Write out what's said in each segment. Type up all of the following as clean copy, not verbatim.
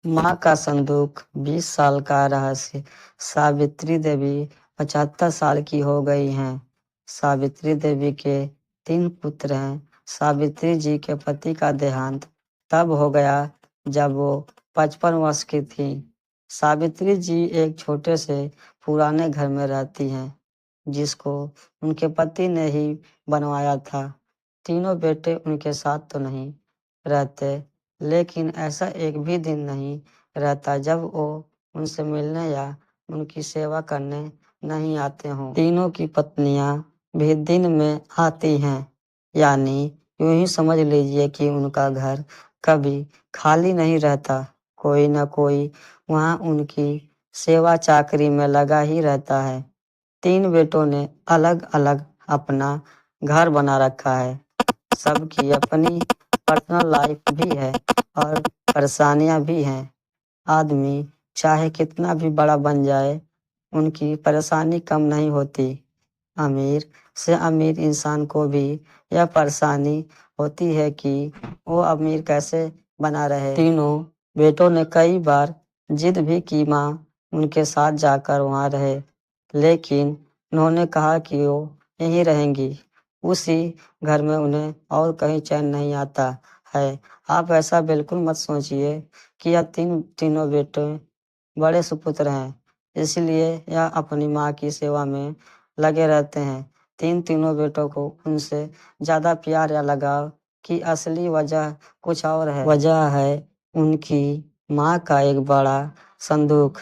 माँ का संदूक 20 साल का रहस्य। सावित्री देवी 75 साल की हो गई हैं। सावित्री देवी के 3 पुत्र हैं। सावित्री जी के पति का देहांत तब हो गया जब वो 55 वर्ष की थी। सावित्री जी एक छोटे से पुराने घर में रहती हैं, जिसको उनके पति ने ही बनवाया था। तीनों बेटे उनके साथ तो नहीं रहते, लेकिन ऐसा एक भी दिन नहीं रहता जब वो उनसे मिलने या उनकी सेवा करने नहीं आते हों। तीनों की पत्नियां भी दिन में आती हैं, यानी यूं ही समझ लीजिए कि उनका घर कभी खाली नहीं रहता। कोई न कोई वहां उनकी सेवा चाकरी में लगा ही रहता है। 3 बेटों ने अलग अलग अपना घर बना रखा है। सबकी अपनी पर्सनल लाइफ भी है और परेशानियां भी हैं। आदमी चाहे कितना भी बड़ा बन जाए, उनकी परेशानी कम नहीं होती। अमीर से अमीर इंसान को भी यह परेशानी होती है कि वो अमीर कैसे बना रहे। तीनों बेटों ने कई बार जिद भी की माँ उनके साथ जाकर वहाँ रहे, लेकिन उन्होंने कहा कि वो यहीं रहेंगी। उसी घर में उन्हें और कहीं चैन नहीं आता है। आप ऐसा बिल्कुल मत सोचिए कि यह तीनों बेटे बड़े सुपुत्र हैं, इसलिए यह अपनी माँ की सेवा में लगे रहते हैं। तीनों बेटों को उनसे ज्यादा प्यार या लगाव की असली वजह कुछ और है। वजह है उनकी माँ का एक बड़ा संदूक,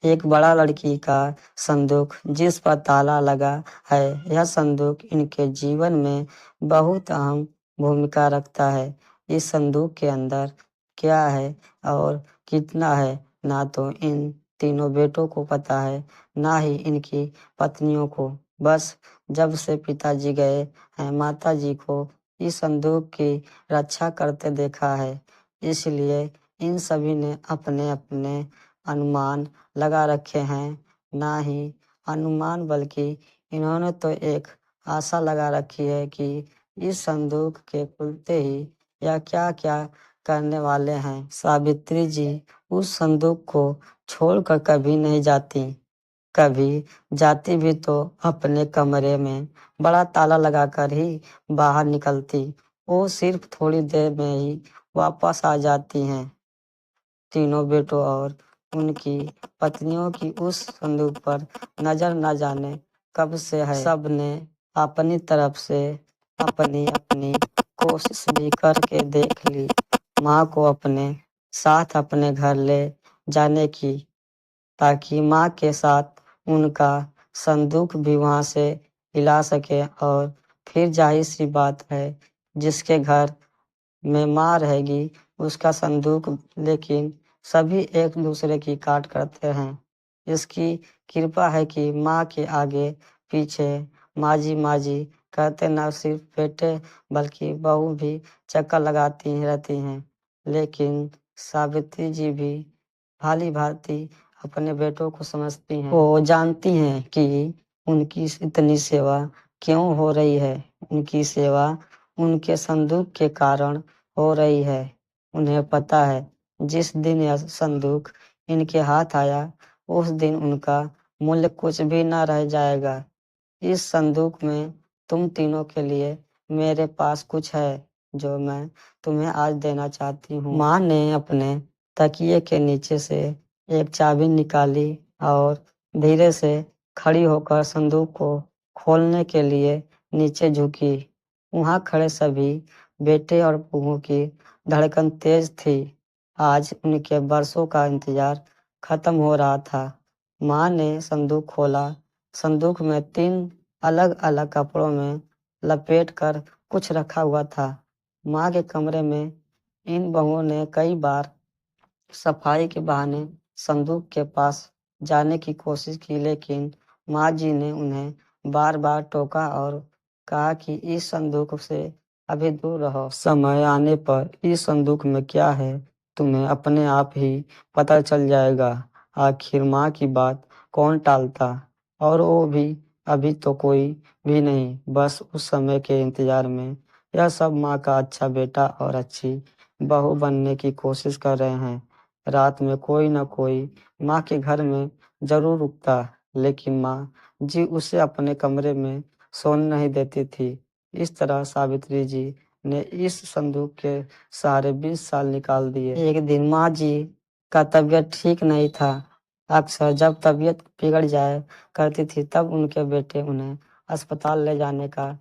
एक बड़ा लड़की का संदूक जिस पर ताला लगा है। यह संदूक इनके जीवन में बहुत अहम भूमिका रखता है। इस संदूक के अंदर क्या है और कितना है, ना तो इन तीनों बेटों को पता है, ना ही इनकी पत्नियों को। बस जब से पिताजी गए हैं, माता जी को इस संदूक की रक्षा करते देखा है, इसलिए इन सभी ने अपने अपने अनुमान लगा रखे हैं। ना ही अनुमान बल्कि इन्होंने तो एक आशा लगा रखी है कि इस संदूक के खुलते ही या क्या क्या करने वाले हैं। सावित्री जी उस संदूक को छोड़कर कभी नहीं जाती। कभी जाती भी तो अपने कमरे में बड़ा ताला लगाकर ही बाहर निकलती। वो सिर्फ थोड़ी देर में ही वापस आ जाती हैं। तीनों बेटों और उनकी पत्नियों की उस संदूक पर नजर न जाने कब से है। सबने अपनी तरफ से अपनी अपनी कोशिश भी करके देख ली, माँ को अपने साथ अपने घर ले जाने की, ताकि माँ के साथ उनका संदूक भी वहां से हिला सके। और फिर जाहिर सी बात है, जिसके घर में माँ रहेगी उसका संदूक। लेकिन सभी एक दूसरे की काट करते हैं। इसकी कृपा है कि माँ के आगे पीछे माजी माजी कहते न सिर्फ बेटे बल्कि बहू भी चक्कर लगाती रहती हैं। लेकिन सावित्री जी भी भाली भांति अपने बेटों को समझती हैं। वो जानती हैं कि उनकी इतनी सेवा क्यों हो रही है। उनकी सेवा उनके संदूक के कारण हो रही है। उन्हें पता है, जिस दिन यह संदूक इनके हाथ आया, उस दिन उनका मूल्य कुछ भी न रह जाएगा। इस संदूक में तुम तीनों के लिए मेरे पास कुछ है जो मैं तुम्हें आज देना चाहती हूँ। माँ ने अपने तकिए के नीचे से एक चाबी निकाली और धीरे से खड़ी होकर संदूक को खोलने के लिए नीचे झुकी। वहां खड़े सभी बेटे और बहुओं की धड़कन तेज थी। आज उनके बरसों का इंतजार खत्म हो रहा था। माँ ने संदूक खोला। संदूक में 3 अलग अलग कपड़ों में लपेट कर कुछ रखा हुआ था। माँ के कमरे में इन बहुओं ने कई बार सफाई के बहाने संदूक के पास जाने की कोशिश की, लेकिन माँ जी ने उन्हें बार बार टोका और कहा कि इस संदूक से अभी दूर रहो। समय आने पर इस संदूक में क्या है तुम्हें अपने आप ही पता चल जाएगा। आखिर माँ की बात कौन टालता, और वो भी अभी तो कोई भी नहीं, बस उस समय के इंतजार में। यह सब माँ का अच्छा बेटा और अच्छी बहू बनने की कोशिश कर रहे हैं। रात में कोई न कोई माँ के घर में जरूर रुकता, लेकिन माँ जी उसे अपने कमरे में सोने नहीं देती थी। इस तरह सावित्री जी ने इस संदूक के सहारे 20 साल निकाल दिए। एक दिन माँ जी का तबीयत ठीक नहीं था। अक्सर जब तबीयत बिगड़ जाए करती थी, तब उनके बेटे उन्हें अस्पताल ले जाने का